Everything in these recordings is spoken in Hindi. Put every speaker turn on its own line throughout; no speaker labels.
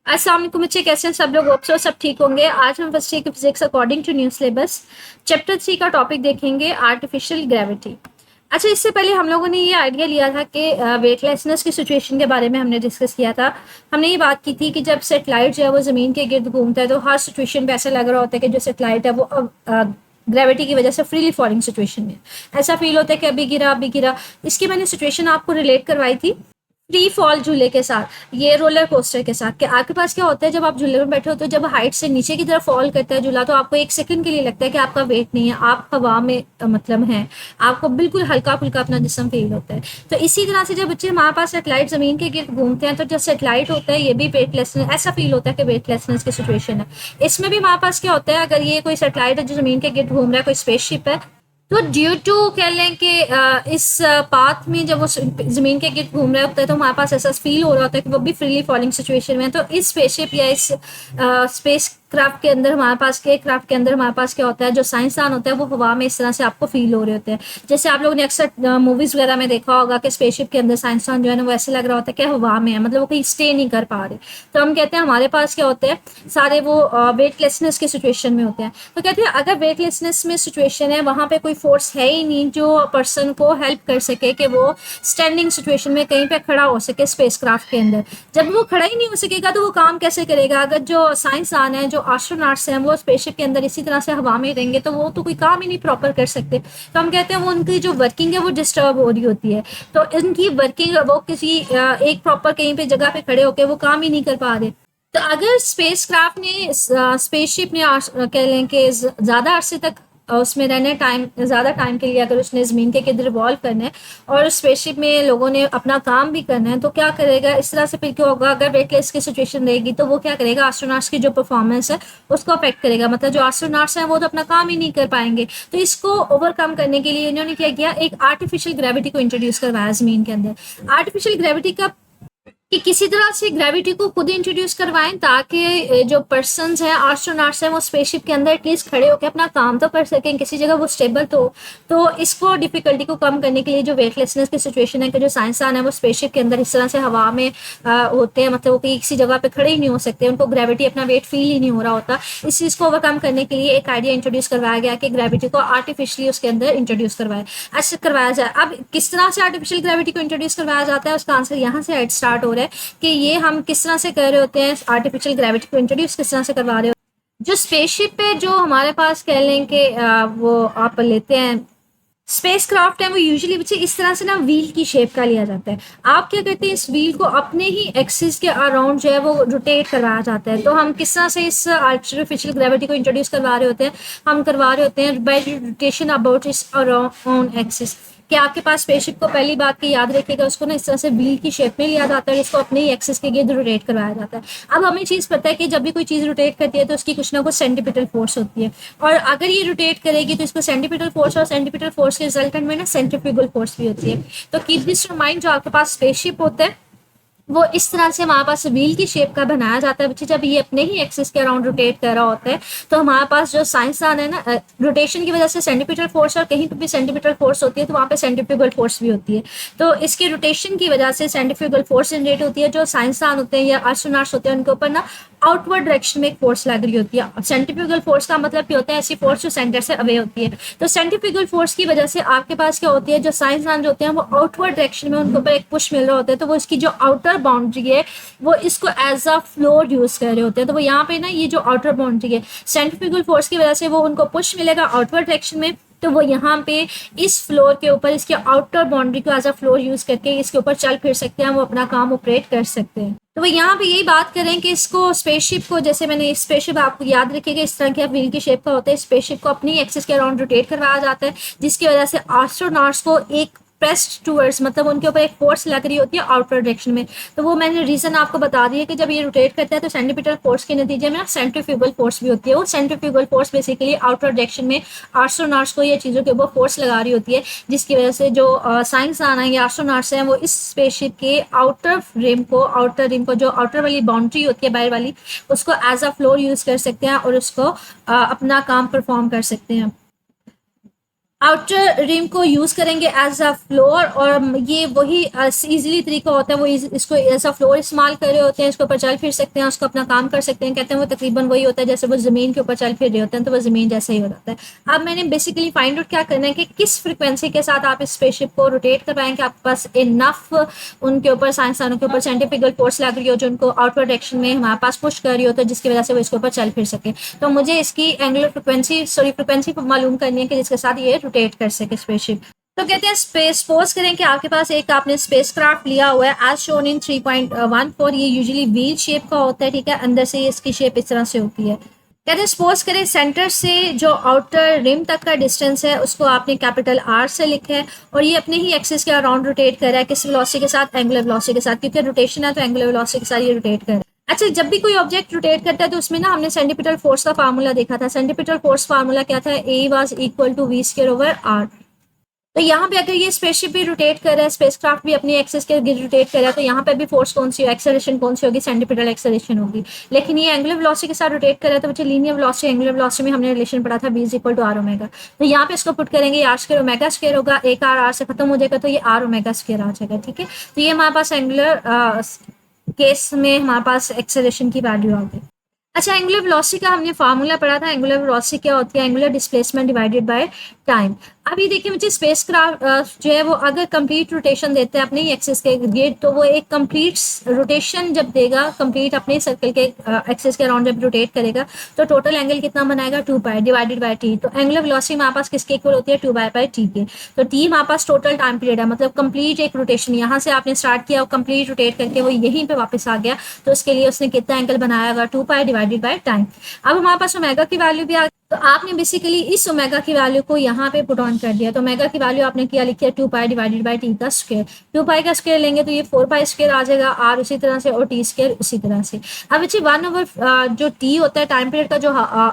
अस्सलाम वालेकुम बच्चे, कैसे हैं सब लोग? होप सो सब ठीक होंगे। आज हम फर्स्ट ईयर की physics according to new syllabus chapter 3 का टॉपिक देखेंगे, आर्टिफिशियल ग्रेविटी। अच्छा, इससे पहले हम लोगों ने ये आइडिया लिया था कि वेटलेसनेस की सिचुएशन के बारे में हमने डिस्कस किया था। हमने ये बात की थी कि जब सेटेलाइट जो है वो ज़मीन के गिर्द घूमता है तो हर सिचुएशन पे ऐसा लग रहा होता है कि जो सेटेलाइट है वो ग्रेविटी की वजह से फ्रीली फॉलिंग सिचुएशन में ऐसा फील होता है कि अभी गिरा अभी गिरा। इसकी मैंने सिचुएशन आपको रिलेट करवाई थी फ्री फॉल झूले के साथ, ये रोलर कोस्टर के साथ। कि आपके पास क्या होता है, जब आप झूले में बैठे होते हो, जब हाइट से नीचे की तरफ फॉल करता है झूला, तो आपको एक सेकंड के लिए लगता है कि आपका वेट नहीं है, आप हवा में मतलब है, आपको बिल्कुल हल्का फुल्का अपना जिस्म फील होता है। तो इसी तरह से जब बच्चे हमारे पास सेटेलाइट जमीन के गिर्द घूमते हैं तो जो सेटेलाइट होता है ये भी वेटलेसनेस, ऐसा फील होता है कि वेटलेसनेस की सिचुएशन है। इसमें भी हमारे पास क्या होता है, अगर ये कोई सेटेलाइट है जो जमीन के गिर्द घूम रहा है, कोई स्पेसशिप है, तो ड्यू टू कह लें कि इस पाथ में जब वो ज़मीन के गिर्द घूम रहा होता है तो हमारे पास ऐसा फील हो रहा होता है कि वो भी फ्रीली फॉलिंग सिचुएशन में है। तो इस स्पेसशिप या इस स्पेस क्राफ्ट के अंदर हमारे पास क्या होता है, जो साइंसदान होता है वो हवा में इस तरह से आपको फील हो रहे होते हैं। जैसे आप लोगों ने अक्सर मूवीज़ वगैरह में देखा होगा कि स्पेसशिप के अंदर साइंसदान जो है ना वो ऐसे लग रहा होता है कि हवा में है, मतलब वो कहीं स्टे नहीं कर पा रहे। तो हम कहते हैं हमारे पास क्या होते हैं, सारे वो वेटलेसनेस की सिचुएशन में होते हैं। तो कहते हैं अगर वेटलेसनेस में सिचुएशन है, वहाँ पे कोई फोर्स है ही नहीं जो पर्सन को हेल्प कर सके कि वो स्टैंडिंग सिचुएशन में कहीं पे खड़ा हो सके स्पेस क्राफ्ट के अंदर। जब वो खड़ा ही नहीं हो सकेगा तो वो काम कैसे करेगा? अगर जो साइंसदान है, जो एस्ट्रोनॉट्स हैं, वो स्पेसशिप के अंदर इसी तरह से हवा में रहेंगे तो वो तो कोई काम ही नहीं प्रॉपर कर सकते। तो हम कहते हैं वो उनकी जो वर्किंग है वो डिस्टर्ब हो रही होती है। तो इनकी वर्किंग, वो किसी एक प्रॉपर कहीं पे जगह पे खड़े होकर वो काम ही नहीं कर पा रहे। तो अगर स्पेसक्राफ्ट ने, स्पेसशिप ने कह लें कि ज़्यादा अरसे तक उसमें रहने, टाइम ज़्यादा टाइम के लिए अगर उसने ज़मीन के गिर्द रिवॉल्व करना है और स्पेसशिप में लोगों ने अपना काम भी करना है, तो क्या करेगा? इस तरह से फिर क्या होगा, अगर वेटलेस की सिचुएशन रहेगी तो वो क्या करेगा, एस्ट्रोनॉट्स की जो परफॉर्मेंस है उसको अफेक्ट करेगा। मतलब जो एस्ट्रोनॉट्स हैं वो तो अपना काम ही नहीं कर पाएंगे। तो इसको ओवरकम करने के लिए इन्होंने क्या किया, एक आर्टिफिशियल ग्रेविटी को इंट्रोड्यूस करवाया ज़मीन के अंदर। आर्टिफिशियल ग्रेविटी का कि किसी तरह से ग्रेविटी को खुद इंट्रोड्यूस करवाएं ताकि जो पर्सन्स हैं, एस्ट्रोनॉट्स हैं, वो स्पेसशिप के अंदर एटलीस्ट खड़े होकर अपना काम तो कर सकें, किसी जगह वो स्टेबल तो इसको डिफिकल्टी को कम करने के लिए जो वेटलेसनेस की सिचुएशन है कि जो साइंसदान है वो स्पेसशिप के अंदर इस तरह से हवा में होते हैं, मतलब वो किसी जगह पे खड़े ही नहीं हो सकते, उनको ग्रेविटी अपना वेट फील ही नहीं हो रहा होता। इस चीज़ को ओवरकम करने के लिए एक आइडिया इंट्रोड्यूस करवाया गया कि ग्रेविटी को आर्टिफिशियली उसके अंदर इंट्रोड्यूस करवाया जाए। अब किस तरह से आर्टिफिशियल ग्रेविटी को इंट्रोड्यूस करवाया जाता है, उसका आंसर यहाँ से स्टार्ट हो रहा है कि ये हम किस तरह से कर रहे होते हैं, आर्टिफिशियल ग्रेविटी को इंट्रोड्यूस किस तरह से करवा रहे हो। जो स्पेसशिप पे जो हमारे पास कह लें कि वो आप लेते हैं स्पेस क्राफ्ट है, वो यूजुअली बच्चे इस तरह से ना व्हील की शेप का लिया जाता है। आप क्या करते हैं, इस व्हील को अपने ही एक्सिस के अराउंड जो है वो रोटेट करवाया जाता है। तो हम किस तरह से इस आर्टिफिशियल ग्रेविटी को इंट्रोड्यूस करवा रहे होते हैं, हम करवा रहे होते हैं बाय रोटेशन अबाउट इस अराउंड एक्सिस। कि आपके पास स्पेसशिप को, पहली बात की याद रखिएगा, उसको ना इस तरह से व्हील की शेप में लिया जाता है, इसको अपने ही एक्सिस के गिर्द रोटेट करवाया जाता है। अब हमें चीज़ पता है कि जब भी कोई चीज़ रोटेट करती है तो उसकी कुछ ना कुछ सेंटीपिटल फोर्स होती है, और अगर ये रोटेट करेगी तो इसको सेंटीपिटल फोर्स, और सेंटीपिटल फोर्स के रिजल्टेंट में ना सेंट्रीफ्यूगल फोर्स भी होती है। तो कीप दिस इन माइंड, जो आपके पास स्पेसशिप होता है वो इस तरह से हमारे पास व्हील की शेप का बनाया जाता है बच्चे। जब ये अपने ही एक्सिस के अराउंड रोटेट कर रहा होता है तो हमारे पास जो साइंसदान है ना, रोटेशन की वजह से सेंटीपिटल फोर्स, और कहीं पर भी सेंटीपिटल फोर्स होती है तो वहाँ पे सेंट्रीफ्यूगल फोर्स भी होती है। तो इसके रोटेशन की वजह से सेंट्रीफ्यूगल फोर्स जनरेट होती है। जो साइंसदान होते हैं या एस्ट्रोनॉट्स होते हैं उनके ऊपर ना आउटवर्ड डायरेक्शन में एक फोर्स लग रही होती है। सेंट्रीफ्यूगल फोर्स का मतलब क्या होता है, ऐसी फोर्स जो सेंटर से अवे होती है। तो सेंट्रीफ्यूगल फोर्स की वजह से आपके पास क्या होती है, जो साइंसदान जो होते हैं वो आउटवर्ड डायरेक्शन में उनके ऊपर एक पुश मिल रहा होता है, तो वो इसकी जो आउटर बाउंड्री है वो इसको एज अ फ्लोर यूज कर रहे होते हैं। तो वो यहाँ पे ना ये जो आउटर बाउंड्री है, सेंट्रीफ्यूगल फोर्स की वजह से वो उनको पुश मिलेगा आउटवर्ड डायरेक्शन में, तो वो यहाँ पे इस फ्लोर के ऊपर इसके आउटर बाउंड्री को एज अ फ्लोर यूज करके इसके ऊपर चल फिर सकते हैं, वो अपना काम ऑपरेट कर सकते हैं। तो वो यहाँ पे यही बात करें कि इसको स्पेसशिप को, जैसे मैंने स्पेसशिप आपको याद रखिएगा इस तरह के व्हील की शेप का होता है, स्पेसशिप को अपनी एक्सिस के अराउंड रोटेट करवाया जाता है, जिसकी वजह से एस्ट्रोनॉट्स को एक प्रेस्ड टूवर्ड्स, मतलब उनके ऊपर एक फोर्स लग रही होती है आउटर डायरेक्शन में। तो वो मैंने रीजन आपको बता दिया कि जब ये रोटेट करता है तो सेंटीपिटल फोर्स के नतीजे में ना सेंट्रीफ्यूगल फोर्स भी होती है। वो centrifugal force basically outer direction में एस्ट्रोनॉट्स को ये चीज़ों के ऊपर फोर्स लगा रही होती है, जिसकी वजह से जो साइंसदान है या एस्ट्रोनॉट्स हैं वो इस स्पेसशिप के आउटर रिम को जो आउटर वाली बाउंड्री होती है बाहर वाली, उसको एज अ फ्लोर यूज कर सकते हैं और उसको अपना काम परफॉर्म कर सकते हैं। आउटर रिम को यूज़ करेंगे एज अ फ्लोर, और ये वही इजीली तरीका होता है, वो इसको एज अ फ्लोर इस्तेमाल कर रहे होते हैं, इसके ऊपर चल फिर सकते हैं, उसको अपना काम कर सकते हैं। कहते हैं वो तकरीबन वही होता है जैसे वो ज़मीन के ऊपर चल फिर रहे होते हैं, तो वो ज़मीन जैसा ही हो जाता है। अब मैंने बेसिकली फाइंड आउट क्या करना है कि किस फ्रिक्वेंसी के साथ आप इस स्पेसशिप को रोटेट करवाएं कि आपके पास इनफ उनके ऊपर, साइंसदानों के ऊपर सेंट्रीफ्यूगल फोर्स लग रही हो जो उनको आउटवर्ड डायरेक्शन में हमारे पास पुश कर रही हो, तो जिसकी वजह से वो इसके ऊपर चल फिर सके। तो मुझे इसकी एंगुलर फ्रिक्वेंसी मालूम करनी है कि जिसके साथ ये रोटेट कर सके स्पेसशिप। तो कहते हैं स्पेस, सपोज करें कि आपके पास एक आपने स्पेस क्राफ्ट लिया हुआ है एज शोन इन 3.14, ये यूजुअली व्हील शेप का होता है, ठीक है, अंदर से इसकी शेप इस तरह से होती है। कहते हैं सपोज करें सेंटर से जो आउटर रिम तक का डिस्टेंस है उसको आपने कैपिटल आर से लिखा है, और ये अपने ही एक्सिस के अराउंड रोटेट कर रहा है, किस वेलोसिटी के साथ, एंगुलर वेलोसिटी के साथ, क्योंकि रोटेशन है तो एंगुलर वेलोसिटी के साथ ये रोटेट कर रहा है। अच्छा, जब भी कोई ऑब्जेक्ट रोटेट करता है तो उसमें ना हमने सेंटीपिटल फोर्स का फार्मूला देखा था। सेंटीपिटल फोर्स फार्मूला क्या था, a was equal to v square over r. तो यहाँ पे अगर ये स्पेसशिप भी रोटेट कर रहा है, स्पेसक्राफ्ट भी अपनी एक्सिस के गिर्द रोटेट कर रहा है, तो यहाँ पे भी फोर्स कौन सी, एक्सेलरेशन कौन सी होगी, सेंटीपिटल एक्सेलरेशन होगी। लेकिन ये एंगुलर वेलोसिटी के साथ रोटेट कर रहा है, तो बच्चे लीनियर वेलोसिटी एंगुलर वेलोसिटी में हमने रिलेशन पढ़ा था, b is equal to r omega. तो यहाँ पे इसको पुट करेंगे, आर स्क्वायर ओमेगा स्क्वायर होगा, एक आर से खत्म हो जाएगा, तो ये आर ओमेगा स्क्वायर आ जाएगा, ठीक है। तो ये हमारे पास एंगुलर केस में हमारे पास एक्सेलरेशन की वैल्यू आ गई। अच्छा, एंगुलर वेलोसिटी का हमने फार्मूला पढ़ा था। एंगुलर वेलोसिटी क्या होती है, angular displacement divided by time. अब ये देखिए मुझे स्पेस क्राफ्ट जो है वो अगर कंप्लीट रोटेशन देते हैं अपने ही एक्सिस के गिर्द, तो वो एक कंप्लीट रोटेशन जब देगा, कंप्लीट अपने सर्कल के एक्सिस के अराउंड जब रोटेट करेगा, तो टोटल एंगल कितना बनाएगा, 2 पाई डिवाइडेड बाय टी। तो एंगुलर वेलोसिटी हमारे पास किसके इक्वल होती है, 2 पाई टी के। तो टी हमारे पास टोटल टाइम पीरियड है, मतलब कंप्लीट एक रोटेशन यहाँ से आपने स्टार्ट किया और कंप्लीट रोटेट करके वो यहीं पे वापस आ गया, तो उसके लिए उसने कितना एंगल बनाया होगा, 2 पाई डिवाइडेड बाय टाइम। अब हमारे पास ओमेगा की वैल्यू भी आ, तो आपने बेसिकली इस ओमेगा की वैल्यू को यहाँ पे पुट ऑन कर दिया। तो ओमेगा की वैल्यू आपने किया लिखी है 2 पाई डिवाइडेड बाय टी का स्क्वायर। 2 पाई का स्क्वायर लेंगे तो ये 4 पाई स्क्वायर आ जाएगा, आर उसी तरह से और टी स्क्वायर उसी तरह से। अब अच्छी 1 ओवर जो टी होता है टाइम पीरियड का जो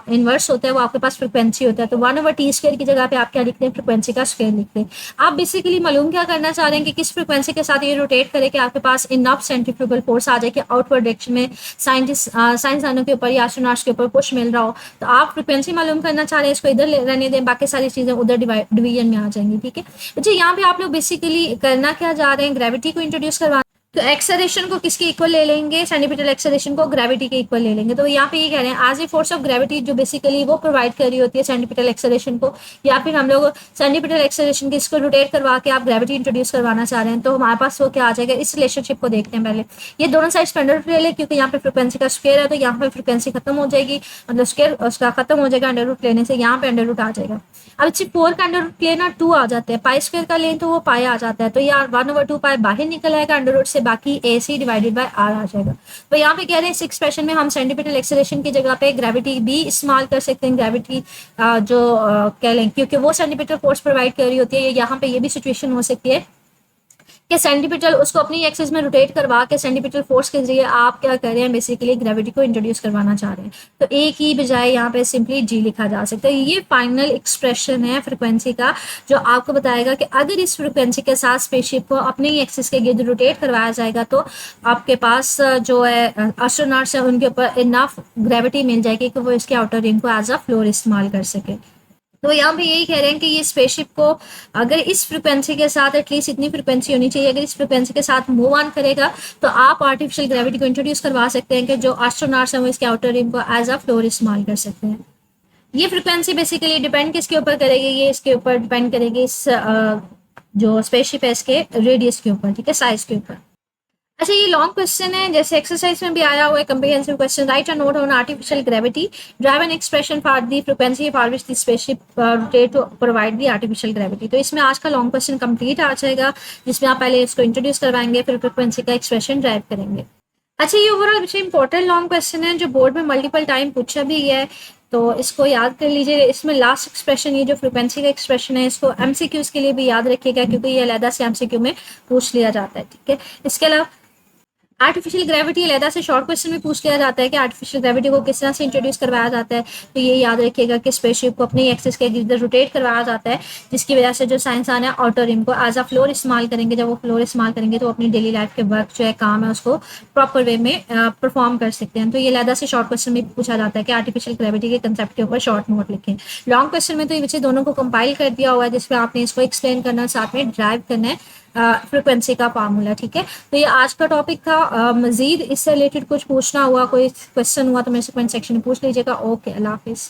इनवर्स होता है वो आपके पास फ्रिक्वेंसी होता है, तो 1 ओवर टी स्क्वायर की जगह पे आप क्या लिखते हैं, फ्रिक्वेंसी का स्क्वायर लिखते हैं। आप बेसिकली मालूम क्या करना चाह रहे हैं कि किस फ्रिक्वेंसी के साथ ये रोटेट करे कि आपके पास इनफ सेंट्रीफ्यूगल फोर्स आ जाए कि आउटवर्ड डायरेक्शन में साइंसदानों के ऊपर या एस्ट्रोनॉट्स के ऊपर पुश मिल रहा हो। तो आप फ्रिक्वेंसी मालूम करना चाह रहे हैं, इसको इधर रहने दें, बाकी सारी चीजें उधर डिवीजन में आ जाएंगी, ठीक है। अच्छा, यहाँ पे आप लोग बेसिकली करना क्या जा रहे हैं, ग्रेविटी को इंट्रोड्यूस करवा, तो एक्सेलरेशन को किसके इक्वल ले लेंगे, सेंटीपिटल एक्सेलरेशन को ग्रेविटी के इक्वल ले लेंगे। तो यहाँ पे ये कह रहे हैं as a force of gravity जो बेसिकली वो प्रोवाइड कर रही होती है सेंटीपिटल एक्सेलरेशन को, या फिर हम लोग सेंटीपिटल एक्सेलरेशन के इसको रोटेट करवा के आप ग्रेविटी इंट्रोड्यूस करवाना चाह रहे हैं, तो हमारे पास वो क्या आ जाएगा, इस रिलेशनशिप को देखते हैं पहले। ये दोनों साइड स्टैंडर्ड ले लें क्योंकि यहाँ पे फ्रिक्वेंसी का स्क्वायर है, तो यहाँ पे फ्रिक्वेंसी खत्म हो जाएगी, मतलब स्क्वायर उसका खत्म हो जाएगा अंडर रूट लेने से, यहाँ पे अंडर रूट आ जाएगा। अब अच्छी 4 का अंडर रूट लेना 2 आ जाते हैं, पाई स्क्वायर का लें तो वो पाई आ जाता है, तो यार 1 ओवर 2 पाई बाहर निकल आएगा अंडर रूट से, बाकी ए सी डिवाइडेड बाय आर आ जाएगा। तो यहाँ पे कह रहे हैं इस एक्सप्रेशन में हम सेंटीपिटल एक्सेलरेशन की जगह पे ग्रेविटी भी इस्तेमाल कर सकते हैं। ग्रेविटी जो कह लें क्योंकि वो सेंटीपिटल फोर्स प्रोवाइड कर रही होती है, यहाँ पे ये भी सिचुएशन हो सकती है कि सेंटीपिटल उसको अपनी एक्सिस में रोटेट करवा के सेंटीपिटल फोर्स के जरिए आप क्या कर रहे हैं, बेसिकली ग्रेविटी को इंट्रोड्यूस करवाना चाह रहे हैं, तो ए की बजाय यहाँ पे सिंपली जी लिखा जा सकता है। ये फाइनल एक्सप्रेशन है फ्रिक्वेंसी का जो आपको बताएगा कि अगर इस फ्रिक्वेंसी के साथ स्पेसशिप को अपने ही एक्सिस के गिर्द रोटेट करवाया जाएगा तो आपके पास जो है एस्ट्रोनॉट्स है उनके ऊपर इनफ ग्रेविटी मिल जाएगी कि वो इसके आउटर रिंग को एज अ फ्लोर इस्तेमाल कर सके। तो यहाँ पे यही कह रहे हैं कि ये स्पेसशिप को अगर इस फ्रिक्वेंसी के साथ एटलीस्ट इतनी फ्रिक्वेंसी होनी चाहिए, अगर इस फ्रिक्वेंसी के साथ मूव ऑन करेगा तो आप आर्टिफिशियल ग्रेविटी को इंट्रोड्यूस करवा सकते हैं कि जो एस्ट्रोनॉट्स हैं वो इसके आउटर रिम को एज अ फ्लोर इस्तेमाल कर सकते हैं। ये फ्रिक्वेंसी बेसिकली डिपेंड किसके ऊपर करेगी, ये इसके ऊपर डिपेंड करेगी इस जो स्पेसशिप है इसके रेडियस के ऊपर, ठीक है, साइज के ऊपर। अच्छा, ये लॉन्ग क्वेश्चन है जैसे एक्सरसाइज में भी आया हुआ है, comprehensive question. Write a note on artificial gravity, derive an expression for the frequency for which the spaceship rotate to provide the artificial gravity. तो इसमें आज का लॉन्ग क्वेश्चन कंप्लीट आ जाएगा जिसमें आप पहले इसको इंट्रोड्यूस करवाएंगे फिर फ्रीक्वेंसी का एक्सप्रेशन ड्राइव करेंगे। अच्छा, ये ओवरऑल विषय इंपॉर्टेंट लॉन्ग क्वेश्चन है जो बोर्ड में मल्टीपल टाइम पूछा भी है, तो इसको याद कर लीजिए। इसमें लास्ट एक्सप्रेशन ये जो फ्रीक्वेंसी का एक्सप्रेशन है इसको एमसीक्यूज के लिए भी याद रखिएगा क्योंकि ये अलग से एमसीक्यू में पूछ लिया जाता है, ठीक है। इसके अलावा आर्टिफिशियल ग्रेविटी अलहदा से शॉर्ट क्वेश्चन में पूछ लिया जाता है कि आर्टिफिशियल ग्रेविटी को किस तरह से इंट्रोड्यूस करवाया जाता है। तो ये याद रखिएगा कि स्पेसशिप को अपनी एक्सिस के इधर रोटेट करवाया जाता है, जिसकी वजह से जो साइंसदान है आउटर रिम को एज अ फ्लोर इस्तेमाल करेंगे। जब वो फ्लोर इस्तेमाल करेंगे तो अपनी डेली लाइफ के वर्क जो है, काम है, उसको प्रॉपर वे में परफॉर्म कर सकते हैं। तो ये अलहदा से शॉर्ट क्वेश्चन में पूछा जाता है कि आर्टिफिशियल ग्रेविटी के कंसेप्ट के ऊपर शॉर्ट नोट लिखें। लॉन्ग क्वेश्चन में तो ये बच्चे दोनों को कंपाइल कर दिया हुआ है, जिसमें आपने इसको एक्सप्लेन करना, साथ में ड्राइव करना है फ्रिक्वेंसी का फार्मूला। ठीक है, तो ये आज का टॉपिक था। मजीद इससे रिलेटेड कुछ पूछना हुआ, कोई क्वेश्चन हुआ तो मेरे से कमेंट सेक्शन में पूछ लीजिएगा। ओके, अल्लाह हाफिज़।